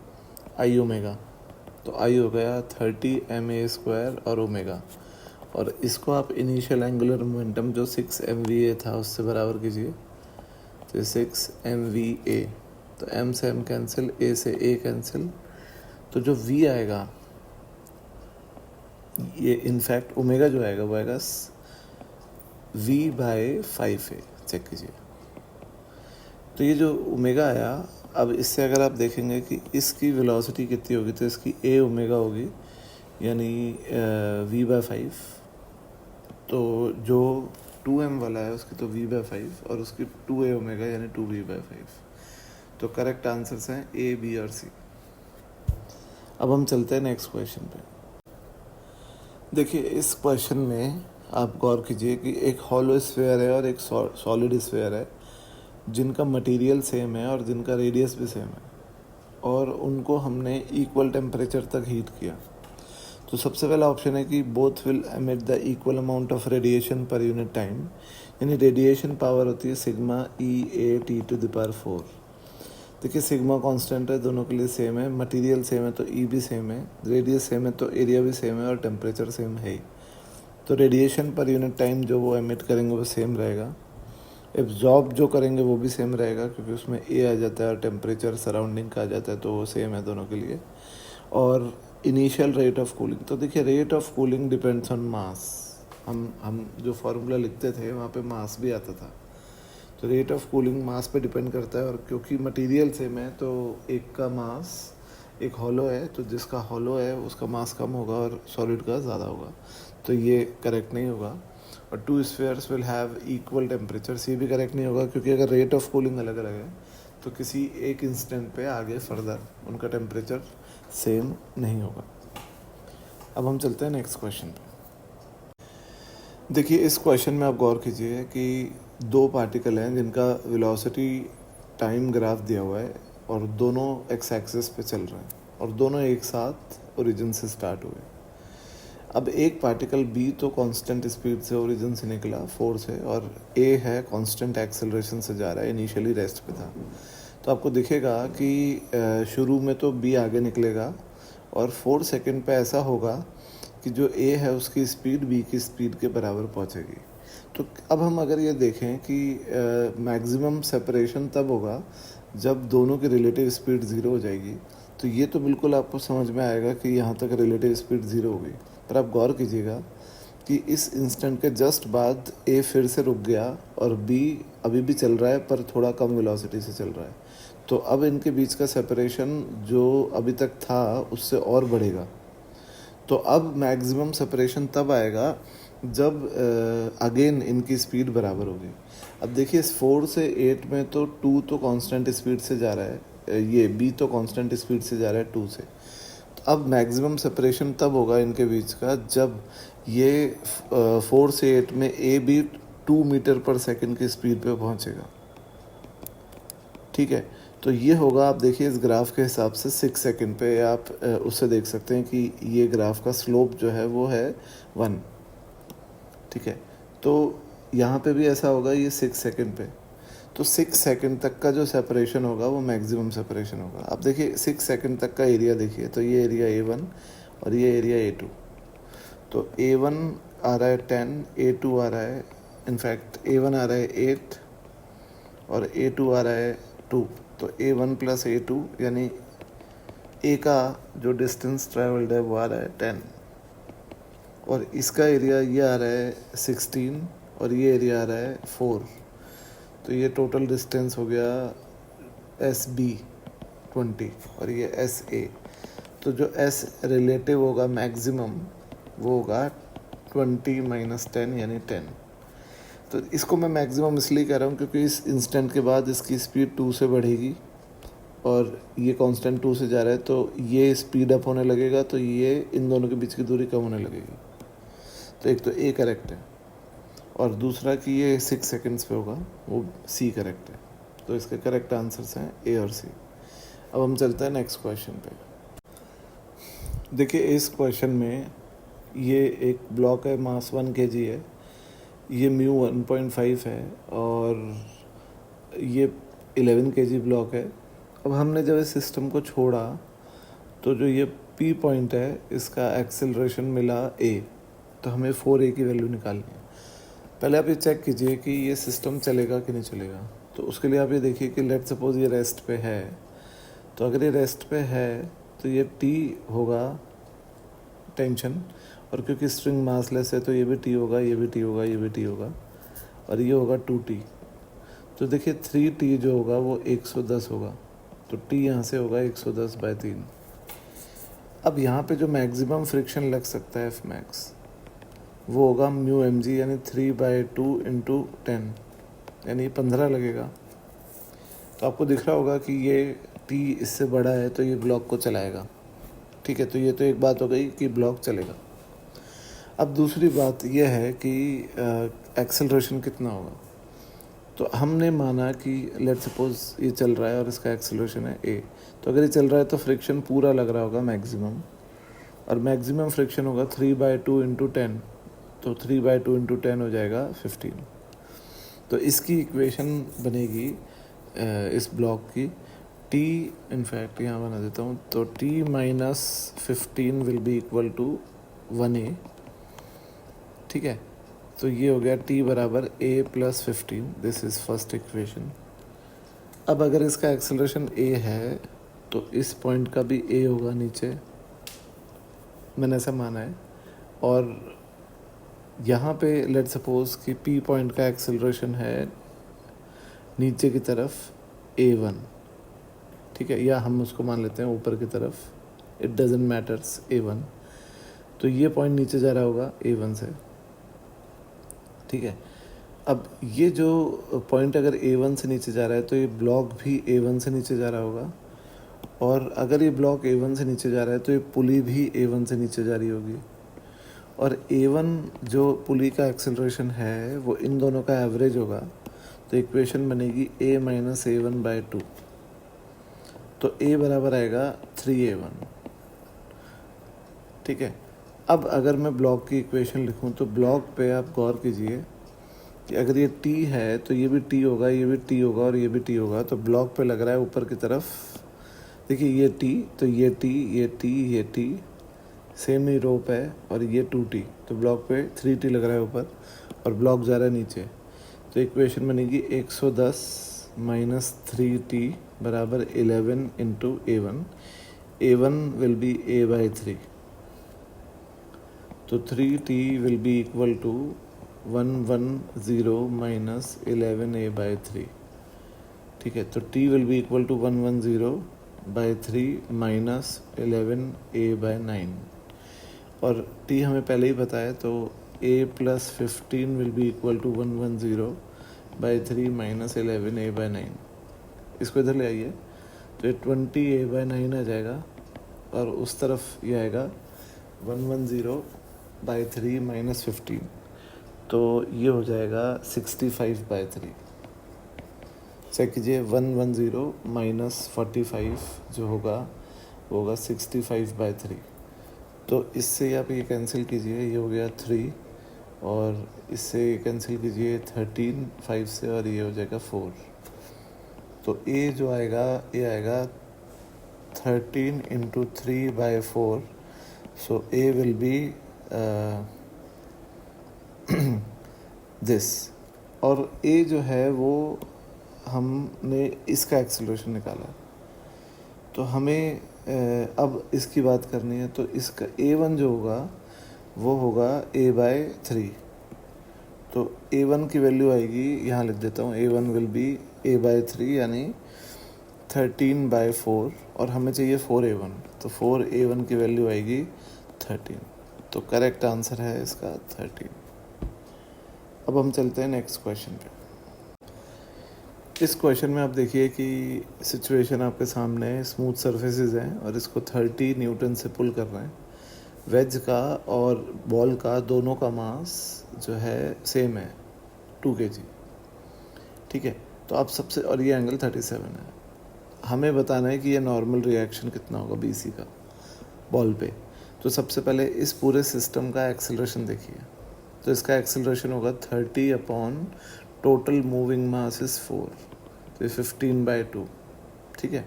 i ओमेगा। तो i हो गया 30ma² और ओमेगा, और इसको आप इनिशियल एंगुलर मोमेंटम जो 6mva था उससे बराबर कीजिए, तो 6mva। तो m से m कैंसिल, a से a कैंसिल, तो जो v आएगा ये इनफैक्ट ओमेगा जो आएगा वो आएगा v/5a। चेक कीजिए, तो ये जो ओमेगा आया, अब इससे अगर आप देखेंगे कि इसकी वेलोसिटी कितनी होगी तो इसकी a ओमेगा होगी, यानी v/5। तो जो 2m वाला है उसकी तो v/5 और उसकी 2a ओमेगा यानी 2v/5। तो करेक्ट आंसर्स हैं a, b और c। अब हम चलते हैं नेक्स्ट क्वेश्चन पे। देखिए इस क्वेश्चन में आप गौर कीजिए कि एक हॉलो स्फीयर है और एक सॉलिड स्फीयर है, जिनका मटेरियल सेम है और जिनका रेडियस भी सेम है, और उनको हमने इक्वल टेम्परेचर तक हीट किया। तो सबसे पहला ऑप्शन है कि both will emit the equal amount of radiation per unit time, यानी रेडिएशन पावर होती है सिग्मा E(a)T⁴। देखिए सिग्मा कांस्टेंट है, दोनों के लिए सेम है, मटेरियल सेम है तो ई भी सेम है, रेडियस सेम है तो एरिया भी सेम है, और टेम्परेचर सेम है ही। तो रेडिएशन पर यूनिट टाइम जो वो एमिट करेंगे वो सेम रहेगा, एब्जॉर्ब जो करेंगे वो भी सेम रहेगा क्योंकि उसमें ए आ जाता है और टेम्परेचर सराउंडिंग का आ जाता है, तो वो सेम है दोनों के लिए। और इनिशियल रेट ऑफ कूलिंग, तो देखिए rate of cooling depends on मास। हम जो फार्मूला लिखते थे वहाँ पे मास भी आता था, तो रेट ऑफ कूलिंग मास पे डिपेंड करता है। और क्योंकि मटेरियल सेम है तो एक का मास, एक हॉलो है तो जिसका हॉलो है उसका मास कम होगा और सॉलिड का ज़्यादा होगा, तो ये करेक्ट नहीं होगा। और 2 spheres will have equal temperature, C भी करेक्ट नहीं होगा क्योंकि अगर रेट ऑफ कूलिंग अलग अलग है तो किसी एक इंस्टेंट पे आगे फर्दर उनका टेम्परेचर सेम नहीं होगा। अब हम चलते हैं नेक्स्ट क्वेश्चन पे। देखिए इस क्वेश्चन में आप गौर कीजिए कि 2 पार्टिकल हैं जिनका वेलोसिटी टाइम ग्राफ दिया हुआ है और दोनों एक्स एक्सिस पे चल रहे हैं और दोनों एक साथ ओरिजिन से स्टार्ट हुए। अब एक पार्टिकल B तो कांस्टेंट स्पीड से ओरिजिन से निकला 4 से, और A है कांस्टेंट एक्सेलरेशन से जा रहा है, इनिशियली रेस्ट पे था। तो आपको दिखेगा कि शुरू में तो B आगे निकलेगा और 4 सेकंड पे ऐसा होगा कि जो A है उसकी स्पीड B की स्पीड के बराबर पहुंचेगी। तो अब हम अगर ये देखें कि मैक्सिमम सेपरेशन तब होगा जब दोनों की रिलेटिव स्पीड 0 हो जाएगी, तो ये तो बिल्कुल आपको समझ में आएगा कि यहाँ तक रिलेटिव स्पीड 0 होगी। पर आप गौर कीजिएगा कि इस इंस्टेंट के जस्ट बाद A फिर से रुक गया और B अभी भी चल रहा है पर थोड़ा कम वेलोसिटी से चल रहा है, तो अब इनके बीच का सेपरेशन जो अभी तक था उससे और बढ़ेगा। तो अब मैक्सिमम सेपरेशन तब आएगा जब अगेन इनकी स्पीड बराबर होगी। अब देखिए 4 से 8 में तो 2 तो कांस्टेंट स्पीड से जा रहा है, ये B तो कांस्टेंट स्पीड से जा रहा है 2 से। तो अब मैक्सिमम सेपरेशन तब होगा इनके बीच का जब ये 4 से 8 में A भी 2 मीटर पर सेकंड की स्पीड पे पहुंचेगा। ठीक है, तो ये होगा, आप देखिए इस ग्राफ के हिसाब से 6 सेकंड पे आप उससे देख सकते हैं कि ये ग्राफ का स्लोप जो है वो है 1। ठीक है, तो यहाँ पे भी ऐसा होगा, ये 6 सेकंड पे, तो 6 सेकंड तक का जो सेपरेशन होगा वो मैक्सिमम सेपरेशन होगा। अब देखिए 6 सेकंड तक का एरिया देखिए, तो ये एरिया A1 और ये एरिया A2। तो A1 आ रहा है 10, A2 आ रहा है, इनफैक्ट A1 आ रहा है 8 और A2 आ रहा है 2। तो A1 प्लस A2 यानी A का जो डिस्टेंस ट्रैवल्ड है वो आ रहा है 10 और इसका एरिया ये आ रहा है 16 और ये एरिया आ रहा है 4। तो ये टोटल डिस्टेंस हो गया SB 20 और ये SA। तो जो S रिलेटिव होगा मैक्सिमम वो होगा 20 माइनस 10 यानी 10। तो इसको मैं मैक्सिमम इसलिए कह रहा हूँ क्योंकि इस इंस्टेंट के बाद इसकी स्पीड 2 से बढ़ेगी और ये कांस्टेंट 2 से जा रहा है तो ये स्पीड अप होने लगेगा, तो ये इन दोनों के बीच की दूरी कम होने लगेगी। तो एक तो A करेक्ट है और दूसरा कि ये 6 सेकंड्स पे होगा, वो C करेक्ट है। तो इसके करेक्ट आंसर्स हैं A और C। अब हम चलते हैं नेक्स्ट क्वेश्चन पे। देखिए इस क्वेश्चन में ये एक ब्लॉक है, मास 1 kg है, ये म्यू 1.5 है और ये 11 kg ब्लॉक है। अब हमने जब इस सिस्टम को छोड़ा तो जो ये P पॉइंट है इसका एक्सेलरेशन मिला A, तो हमें 4A की वैल्यू निकालनी है। पहले आप ये चेक कीजिए कि ये सिस्टम चलेगा कि नहीं चलेगा। तो उसके लिए आप ये देखिए कि लेट सपोज ये रेस्ट पे है, तो अगर ये रेस्ट पे है तो ये T होगा टेंशन, और क्योंकि स्ट्रिंग मासलेस है तो ये भी T होगा, ये भी T होगा, ये भी T होगा और ये होगा 2T। तो देखिए 3T जो होगा वो 110 होगा, तो T यहाँ से होगा 110/3। अब यहाँ पे जो मैक्सिमम फ्रिक्शन लग सकता है F मैक्स वो होगा म्यू mg यानी 3/2 इंटू 10 यानी 15 लगेगा। तो आपको दिख रहा होगा कि ये T इससे बड़ा है तो ये ब्लॉक को चलाएगा। ठीक है, तो ये तो एक बात हो गई कि ब्लॉक चलेगा। अब दूसरी बात यह है कि एक्सेलरेशन कितना होगा। तो हमने माना कि लेट सपोज ये चल रहा है और इसका एक्सेलरेशन है A, तो अगर ये चल रहा है तो फ्रिक्शन पूरा लग रहा होगा मैक्सिमम, और मैक्सिमम फ्रिक्शन होगा 3/2 इंटू 10, तो 3/2 इंटू 10 हो जाएगा 15। तो इसकी इक्वेशन बनेगी इस ब्लॉक की T, इनफैक्ट यहाँ बना देता हूँ, तो T minus 15 will be equal to 1A। ठीक है, तो ये हो गया T बराबर A plus 15, this is first equation. अब अगर इसका एक्सेलरेशन A है तो इस पॉइंट का भी A होगा नीचे, मैंने ऐसा माना है। और यहाँ पे लेट सपोज कि P पॉइंट का एक्सेलरेशन है नीचे की तरफ A1, ठीक है, या हम उसको मान लेते हैं ऊपर की तरफ, इट डजेंट मैटर्स, A1। तो ये पॉइंट नीचे जा रहा होगा A1 से। ठीक है, अब ये जो पॉइंट अगर A1 से नीचे जा रहा है तो ये ब्लॉक भी A1 से नीचे जा रहा होगा, और अगर ये ब्लॉक A1 से नीचे जा रहा है तो ये पुली भी A1 से नीचे जा रही होगी, और A1 जो पुली का एक्सेलरेशन है वो इन दोनों का एवरेज होगा। तो इक्वेशन बनेगी A माइनस A1/2, तो A बराबर आएगा 3A1। ठीक है, अब अगर मैं ब्लॉक की इक्वेशन लिखूं तो ब्लॉक पे आप गौर कीजिए कि अगर ये T है तो ये भी T होगा, ये भी T होगा और ये भी T होगा। तो ब्लॉक पे लग रहा है ऊपर की तरफ, देखिए ये T, तो ये T, ये T, ये T, सेम ही रोप है, और ये 2T, तो ब्लॉक पे 3T लग रहा है ऊपर और ब्लॉक जा रहा है नीचे। तो इक्वेशन बनेगी 110 माइनस 3T बराबर 11 into A1। A1 will be A/3, तो 3T will be equal to 110 minus 11A/3। ठीक है, तो T will be equal to 110/3 minus 11A/9, और T हमें पहले ही पता है, तो A plus 15 will be equal to 110/3 minus 11A/9। इसको इधर ले आइए तो ये 20A/9 आ जाएगा, और उस तरफ ये आएगा 110/3 माइनस 15, तो ये हो जाएगा 65/3। चेक कीजिए, 110 माइनस 45 जो होगा वो होगा 65/3। तो इससे आप ये कैंसिल कीजिए, ये हो गया 3, और इससे कैंसिल कीजिए 13 5 से, और ये हो जाएगा 4। तो A जो आएगा, ये आएगा 13 into 3/4, so A will be this, और ए जो है वो हमने इसका एक्सेलरेशन निकाला, तो हमें अब इसकी बात करनी है। तो इसका A1 जो होगा वो होगा A/3। तो A1 की वैल्यू आएगी, यहाँ लिख देता हूँ, A1 विल बी A/3 यानी 13/4, और हमें चाहिए 4A1, तो 4A1 की वैल्यू आएगी 13। तो करेक्ट आंसर है इसका 13। अब हम चलते हैं नेक्स्ट क्वेश्चन पे। इस क्वेश्चन में आप देखिए कि सिचुएशन आपके सामने स्मूथ सरफेसेस हैं और इसको 30 न्यूटन से पुल कर रहे हैं। वेज का और बॉल का दोनों का मास जो है सेम है, 2 kg। ठीक है, तो आप सबसे, और ये एंगल 37 है, हमें बताना है कि ये नॉर्मल रिएक्शन कितना होगा BC का बॉल पे। तो सबसे पहले इस पूरे सिस्टम का एक्सेलरेशन देखिए। तो इसका एक्सेलरेशन होगा 30 upon total moving mass is 4, तो 15/2। ठीक है,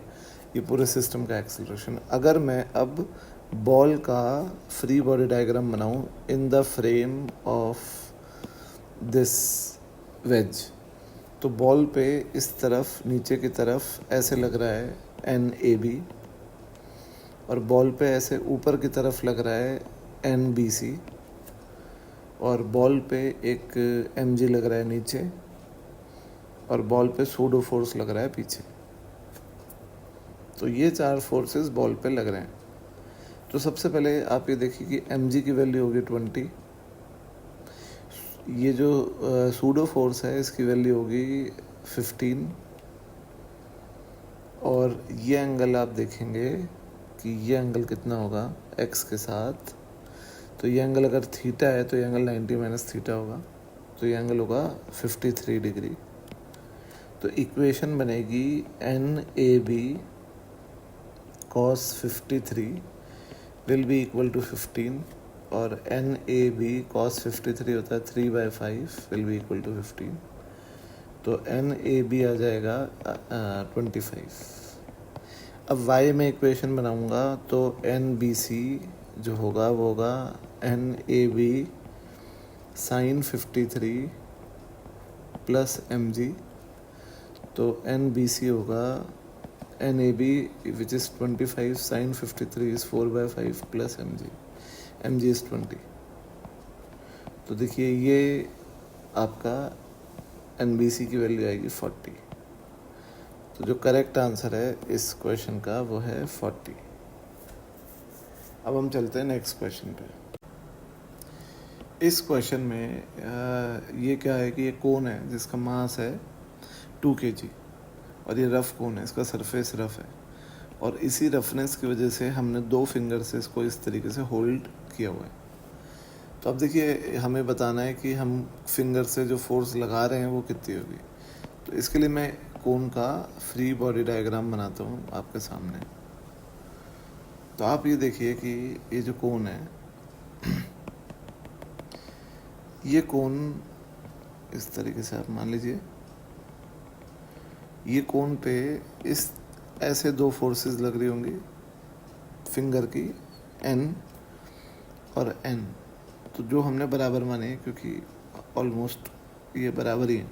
ये पूरे सिस्टम का एक्सेलरेशन। अगर मैं अब बॉल का फ्री बॉडी डायग्राम बनाऊं in the frame of this wedge, तो बॉल पे इस तरफ नीचे की तरफ ऐसे लग रहा है NAB, और बॉल पे ऐसे ऊपर की तरफ लग रहा है NBC, और बॉल पे एक MG लग रहा है नीचे, और बॉल पे सूडो फोर्स लग रहा है पीछे। तो ये 4 फोर्सेस बॉल पे लग रहे हैं। तो सबसे पहले आप ये देखिए कि MG की वैल्यू होगी 20, ये जो सूडो फोर्स है इसकी वैल्यू होगी 15, और ये एंगल आप देखेंगे कि ये एंगल कितना होगा x के साथ। तो ये एंगल अगर थीटा है तो ये एंगल 90 - थीटा होगा, तो ये एंगल होगा 53 डिग्री। तो इक्वेशन बनेगी NAB cos 53 will be equal to 15, और NAB cos 53 होता है 3/5 विल बी इक्वल टू 15। तो NAB आ जाएगा 25। अब y में इक्वेशन बनाऊंगा तो NBC जो होगा वो होगा NAB sin 53 प्लस MG। तो NBC होगा NAB which is 25 sin 53 is 4/5 plus MG is 20। तो देखिए ये आपका NBC की वैल्यू आएगी 40। तो जो करेक्ट आंसर है इस क्वेश्चन का वो है 40। अब हम चलते हैं नेक्स्ट क्वेश्चन पे। इस क्वेश्चन में ये क्या है कि ये कोन है जिसका मास है 2 kg, और ये रफ़ कोन है, इसका सरफेस रफ़ है, और इसी रफनेस की वजह से हमने 2 फिंगर से इसको इस तरीके से होल्ड किया हुआ है। तो अब देखिए हमें बताना है कि हम फिंगर से जो फोर्स लगा रहे हैं वो कितनी होगी। तो इसके लिए मैं कोन का फ्री बॉडी डायग्राम बनाता हूँ आपके सामने। तो आप ये देखिए कि ये जो कोन है, ये कोन इस तरीके से आप मान लीजिए, ये कोन पे इस ऐसे 2 फोर्सेस लग रही होंगी फिंगर की, N और N। तो जो हमने बराबर माने क्योंकि ऑलमोस्ट ये बराबर ही है।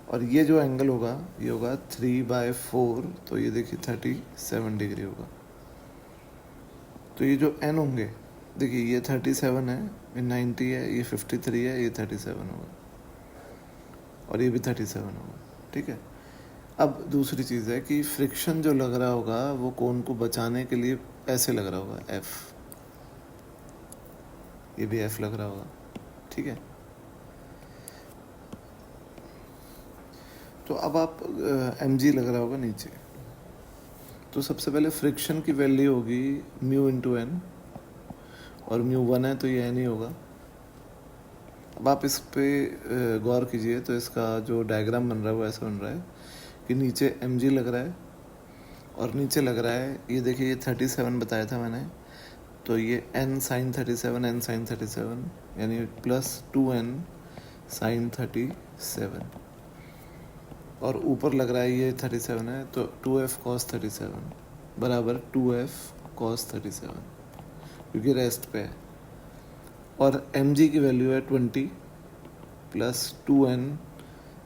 और ये जो एंगल होगा ये होगा 3/4, तो ये देखिए 37 डिग्री होगा। तो ये जो N होंगे, देखिए ये 37 है, ये 90 है, ये 53 है, ये 37 होगा, और ये भी 37 होगा। ठीक है, अब दूसरी चीज़ है कि फ्रिक्शन जो लग रहा होगा वो कोन को बचाने के लिए ऐसे लग रहा होगा F, ये भी F लग रहा होगा। ठीक है, तो अब आप mg लग रहा होगा नीचे। तो सबसे पहले फ्रिक्शन की वैल्यू होगी μ/n, और μ1 है तो ये n ही होगा। अब आप इस पे गौर कीजिए, तो इसका जो डायग्राम बन रहा है वो ऐसा बन रहा है कि नीचे mg लग रहा है और नीचे लग रहा है, ये देखिए ये 37 बताया था मैंने, तो ये n sin 37 n sin 37 यानी प्लस 2n sin 37, और ऊपर लग रहा है ये 37 है, तो 2f cos 37 बराबर 2f cos 37, क्योंकि रेस्ट पे है। और mg की वैल्यू है 20, प्लस 2n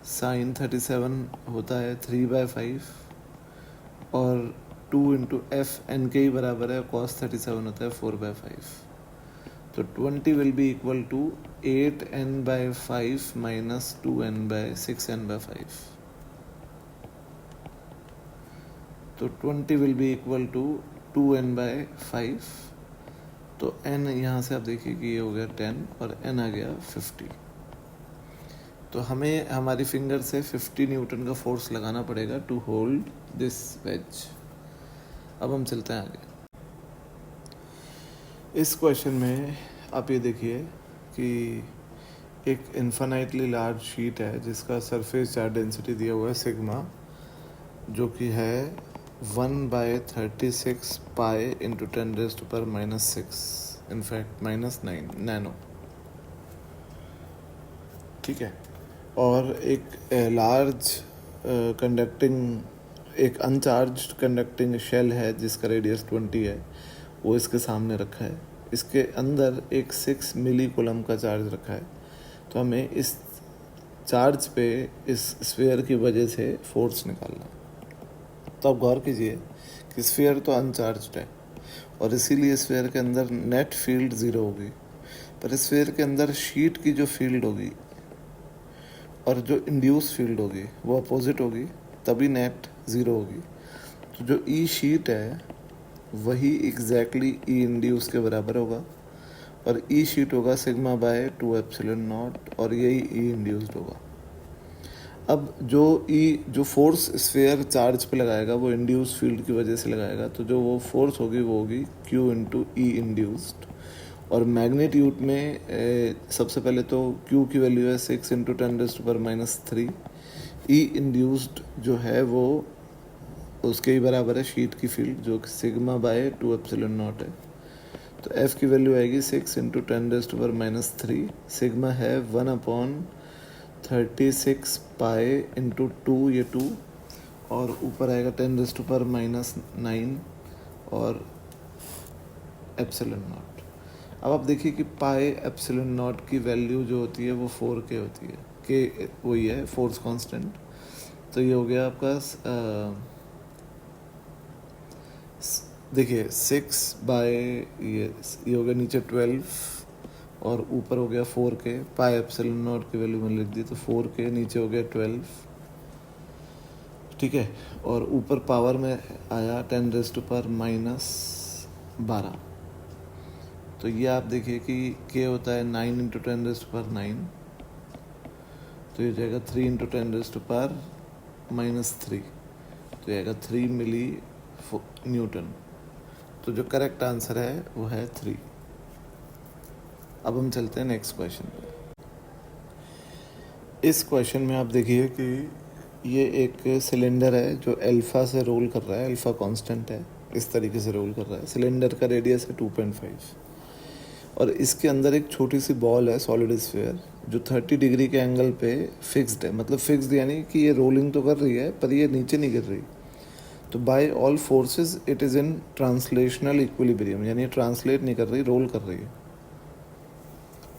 साइन 37 होता है 3/5 और 2 इंटू एफ एन के ही बराबर है कॉस 37 होता है 4/5. तो 20 will be equal to 8n/5 minus 2n/6n/5. तो 20 will be equal to 2n/5. तो n यहाँ से आप देखिए कि ये हो गया 10 और n आ गया 50. तो हमें हमारी फिंगर से 50 न्यूटन का फोर्स लगाना पड़ेगा टू होल्ड दिस वेज. अब हम चलते हैं आगे. इस क्वेश्चन में आप ये देखिए कि एक इन्फिनाइटली लार्ज शीट है जिसका सरफेस चार्ज डेंसिटी दिया हुआ है सिग्मा, जो कि है 1/36 पाई इंटू 10⁻⁻⁶, इनफैक्ट -9 नैनो. ठीक है. और एक लार्ज कंडक्टिंग एक अनचार्ज कंडक्टिंग शेल है जिसका रेडियस 20 है, वो इसके सामने रखा है. इसके अंदर एक 6 मिली कूलम का चार्ज रखा है. तो हमें इस चार्ज पे इस स्फीयर की वजह से फोर्स निकालना. तो आप गौर कीजिए कि स्फीयर तो अनचार्ज्ड है और इसीलिए स्फीयर के अंदर नेट फील्ड 0 होगी, पर स्फीयर के अंदर शीट की जो फील्ड होगी और जो इंड्यूस फील्ड होगी वो अपोजिट होगी, तभी नेट 0 होगी. तो जो ई शीट है वही एग्जैक्टली ई इंड्यूस के बराबर होगा और ई शीट होगा σ/2ε0 और यही ई इंड्यूस्ड होगा. अब जो फोर्स स्फीयर चार्ज पे लगाएगा वो इंड्यूस फील्ड की वजह से लगाएगा, तो जो वो फोर्स होगी वो होगी Q इंटू ई इंड्यूस्ड. और मैग्नीट्यूड में सबसे पहले तो Q की वैल्यू है 6 इंटू 10⁻⁻3. ई इंड्यूस्ड जो है वो उसके ही बराबर है शीट की फील्ड जो कि σ/2ε0 है. तो F की वैल्यू आएगी 6 इंटू 10⁻⁻3. सिग्मा है 1/36 पाई इंटू 2, ये 2 और ऊपर आएगा 10⁻⁹ और ε0. अब आप देखिए कि पाई ε0 की वैल्यू जो होती है वो 4k होती है. k वही है फोर्स कांस्टेंट. तो ये हो गया आपका देखिए 6/ये हो गया नीचे 12 और ऊपर हो गया 4k. पाई ε0 की वैल्यू मैंने लिख दी तो 4k, नीचे हो गया 12. ठीक है. और ऊपर पावर में आया 10⁻⁻12. तो ये आप देखिए कि k होता है 9 इंटू 10⁻⁹. तो ये जाएगा 3 इंटू 10⁻⁻3. तो ये आएगा 3 मिली न्यूटन. तो जो करेक्ट आंसर है वो है 3. अब हम चलते हैं नेक्स्ट क्वेश्चन पे. इस क्वेश्चन में आप देखिए कि ये एक सिलेंडर है जो अल्फा से रोल कर रहा है. अल्फा कांस्टेंट है, इस तरीके से रोल कर रहा है. सिलेंडर का रेडियस है 2.5 और इसके अंदर एक छोटी सी बॉल है सॉलिड स्फीयर जो 30 डिग्री के एंगल पे फिक्स्ड है. मतलब फिक्स्ड यानी कि ये रोलिंग तो कर रही है पर ये नीचे नहीं गिर रही. तो by all forces it is in translational equilibrium, यानी ट्रांसलेट नहीं कर रही, रोल कर रही है.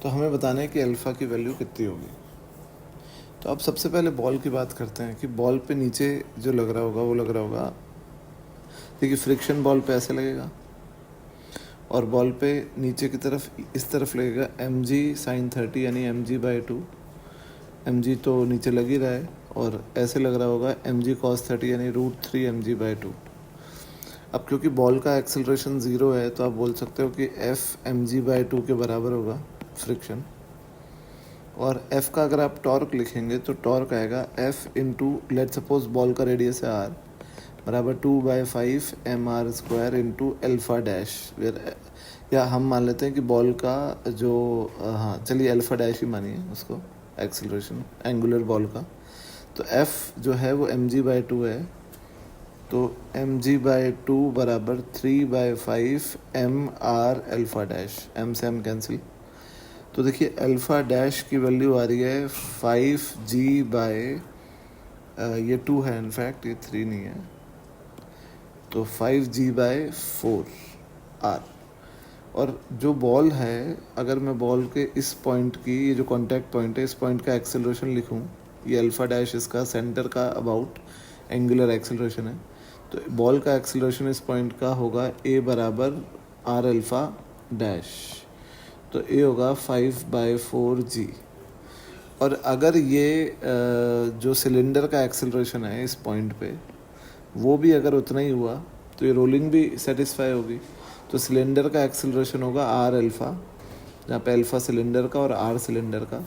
तो हमें बताना है कि अल्फा की वैल्यू कितनी होगी. तो अब सबसे पहले बॉल की बात करते हैं कि बॉल पे नीचे जो लग रहा होगा वो लग रहा होगा, देखिए फ्रिक्शन बॉल पे ऐसे लगेगा और बॉल पे नीचे की तरफ इस तरफ लगेगा mg sin 30 यानी mg/2. mg तो नीचे लग ही रहा है और ऐसे लग रहा होगा mg cos 30 यानी √3 mg/2. अब क्योंकि बॉल का एक्सेलरेशन 0 है तो आप बोल सकते हो कि F mg/2 के बराबर होगा फ्रिक्शन. और F का अगर आप टॉर्क लिखेंगे तो टॉर्क आएगा F into let suppose ball का रेडियस है r बराबर 2/5 mr² इंटू अल्फा डैश. या हम मान लेते हैं कि बॉल का जो हाँ चलिए अल्फा डैश ही मानिए उसको, एक्सेलरेशन एंगुलर बॉल का. तो F जो है वो mg/2 है. तो mg/2 बराबर 3/5 mr अल्फा डैश. m से m कैंसिल. तो देखिए अल्फा डैश की वैल्यू आ रही है 5g/ ये 2 है इनफैक्ट, ये 3 नहीं है. तो 5g/4 r. और जो बॉल है, अगर मैं बॉल के इस पॉइंट की, ये जो कॉन्टैक्ट पॉइंट है, इस पॉइंट का एक्सेलरेशन लिखूं, ये अल्फ़ा डैश इसका सेंटर का अबाउट एंगुलर एक्सेलरेशन है, तो बॉल का एक्सेलरेशन इस पॉइंट का होगा ए बराबर आर अल्फ़ा डैश, तो ए होगा 5/4g। और अगर ये जो सिलेंडर का एक्सेलरेशन है इस पॉइंट पे, वो भी अगर उतना ही हुआ तो ये रोलिंग भी सेटिस्फाई होगी। तो सिलेंडर का एक्सेलरेशन होगा आर अल्फ़ा, जहाँ पे अल्फ़ा सिलेंडर का और आर सिलेंडर का।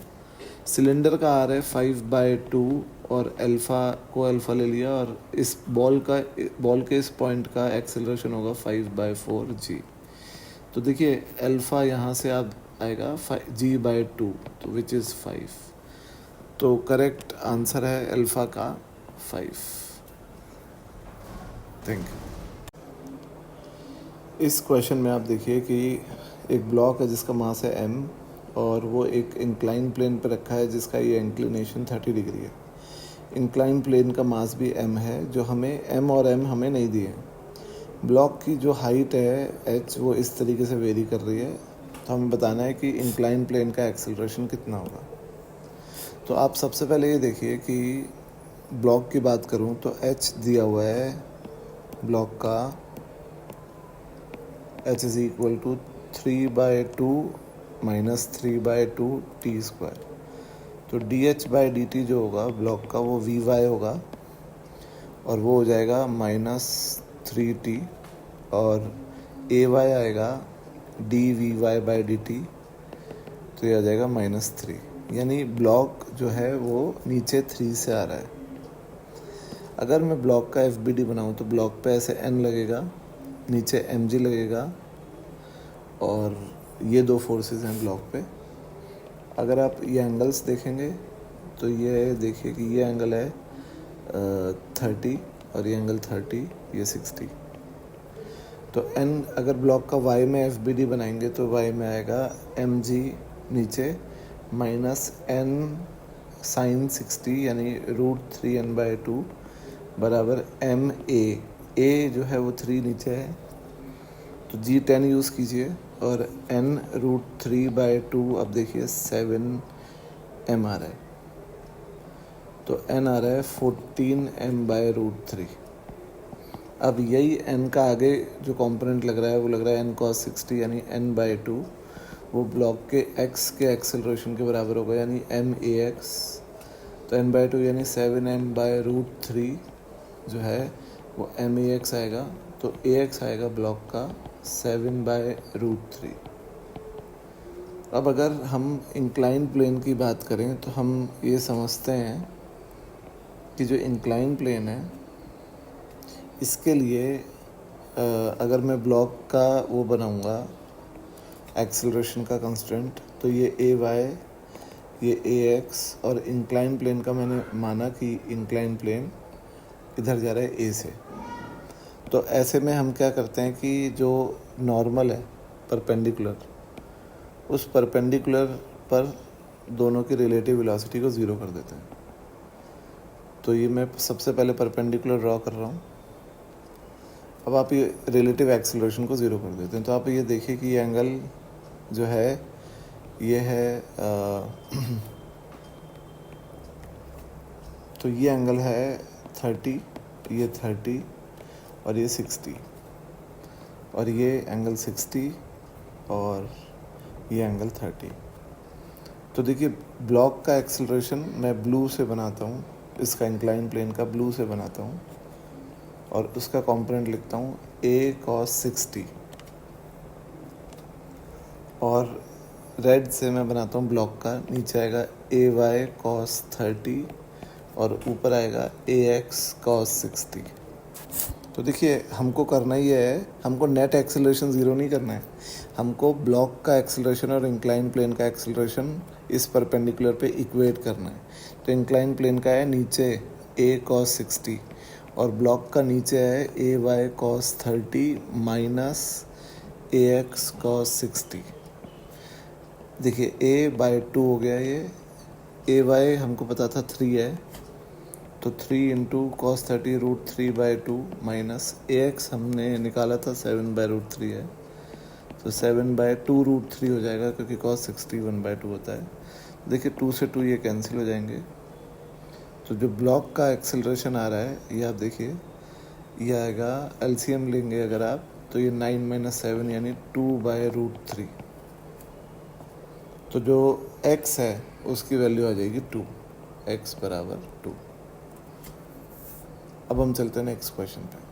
सिलेंडर का आर है 5/2 और अल्फ़ा को अल्फ़ा ले लिया, और इस बॉल के इस पॉइंट का एक्सेलरेशन होगा 5/4g। तो देखिए अल्फ़ा यहाँ से आप आएगा g/2, तो विच इज़ 5। तो करेक्ट आंसर है अल्फ़ा का 5। Thank you. इस क्वेश्चन में आप देखिए कि एक ब्लॉक है जिसका मास है m, और वो एक इंक्लाइन प्लेन पर रखा है जिसका ये इंक्लिनेशन 30 डिग्री है। इंक्लाइन प्लेन का मास भी m है, जो हमें m और m हमें नहीं दिए। ब्लॉक की जो हाइट है h, वो इस तरीके से वेरी कर रही है, तो हमें बताना है कि इंक्लाइन प्लेन का एक्सेलरेशन कितना होगा। तो आप सबसे पहले ये देखिए कि ब्लॉक की बात करूं तो h दिया हुआ है ब्लॉक का, h is equal to 3/2 minus 3/2 t²। तो dh/dt जो होगा ब्लॉक का, वो vy होगा, और वो हो जाएगा -3t, और ay आएगा dvy/dt, तो ये आ जाएगा -3। यानी ब्लॉक जो है वो नीचे 3 से आ रहा है। अगर मैं ब्लॉक का FBD बनाऊँ तो ब्लॉक पे ऐसे n लगेगा, नीचे mg लगेगा, और ये दो फोर्सेस हैं ब्लॉक पे। अगर आप ये एंगल्स देखेंगे तो ये देखिए कि ये एंगल है 30, और ये एंगल 30, ये 60। तो n अगर ब्लॉक का y में FBD बनाएंगे तो y में आएगा mg नीचे माइनस n साइन 60, यानी √3n/2 बराबर ma जो है वो 3 नीचे है, तो g10 यूज़ कीजिए, और n √3/2, अब देखिए 7m आ रहा है, तो n आ रहा है 14m/√3। अब यही n का आगे जो कंपोनेंट लग रहा है वो लग रहा है n cos 60, यानी n/2, वो ब्लॉक के x के एक्सेलरेशन के बराबर होगा, यानी max। तो n/2 यानी 7m/√3 जो है वो max आएगा, तो ax आएगा ब्लॉक का 7/√3। अब अगर हम इंक्लाइन प्लेन की बात करें तो हम ये समझते हैं कि जो इंक्लाइन प्लेन है, इसके लिए अगर मैं ब्लॉक का वो बनाऊंगा एक्सेलरेशन का कंस्टेंट, तो ये ay, ये ax, और इंक्लाइन प्लेन का मैंने माना कि इंक्लाइन प्लेन इधर जा रहा है a से। तो ऐसे में हम क्या करते हैं कि जो नॉर्मल है परपेंडिकुलर, उस परपेंडिकुलर पर दोनों की रिलेटिव वेलोसिटी को 0 कर देते हैं। तो ये मैं सबसे पहले परपेंडिकुलर ड्रॉ कर रहा हूँ। अब आप ये रिलेटिव एक्सेलरेशन को 0 कर देते हैं, तो आप ये देखिए कि ये एंगल जो है ये है तो ये एंगल है 30, ये 30, और ये 60, और ये एंगल 60, और ये एंगल 30। तो देखिए ब्लॉक का एक्सेलरेशन मैं ब्लू से बनाता हूँ, इसका इंक्लाइन प्लेन का ब्लू से बनाता हूँ, और उसका कंपोनेंट लिखता हूँ a cos 60, और रेड से मैं बनाता हूँ ब्लॉक का, नीचे आएगा ay cos 30, और ऊपर आएगा ax cos 60। तो देखिए हमको करना ही है, हमको नेट एक्सेलरेशन 0 नहीं करना है, हमको ब्लॉक का एक्सेलरेशन और इंक्लाइन प्लेन का एक्सेलरेशन इस परपेंडिकुलर पे इक्वेट करना है। तो इंक्लाइन प्लेन का है नीचे a cos 60, और ब्लॉक का नीचे है ay cos 30 minus ax cos 60। देखिए a/2 हो गया, ये ay हमको पता था 3 है, तो 3 इंटू cos 30 √3/2 माइनस ax हमने निकाला था 7/√3 है, तो तो 7/2√3 हो जाएगा, क्योंकि cos 60 1/2 होता है। देखिए 2 से 2 ये कैंसिल हो जाएंगे। तो जो ब्लॉक का एक्सेलरेशन आ रहा है ये आप देखिए, ये आएगा, एलसीएम लेंगे अगर आप, तो ये 9 - 7 यानी 2/√3। तो जो x है उसकी वैल्यू आ जाएगी 2, x = 2। अब हम चलते हैं नेक्स्ट क्वेश्चन पे।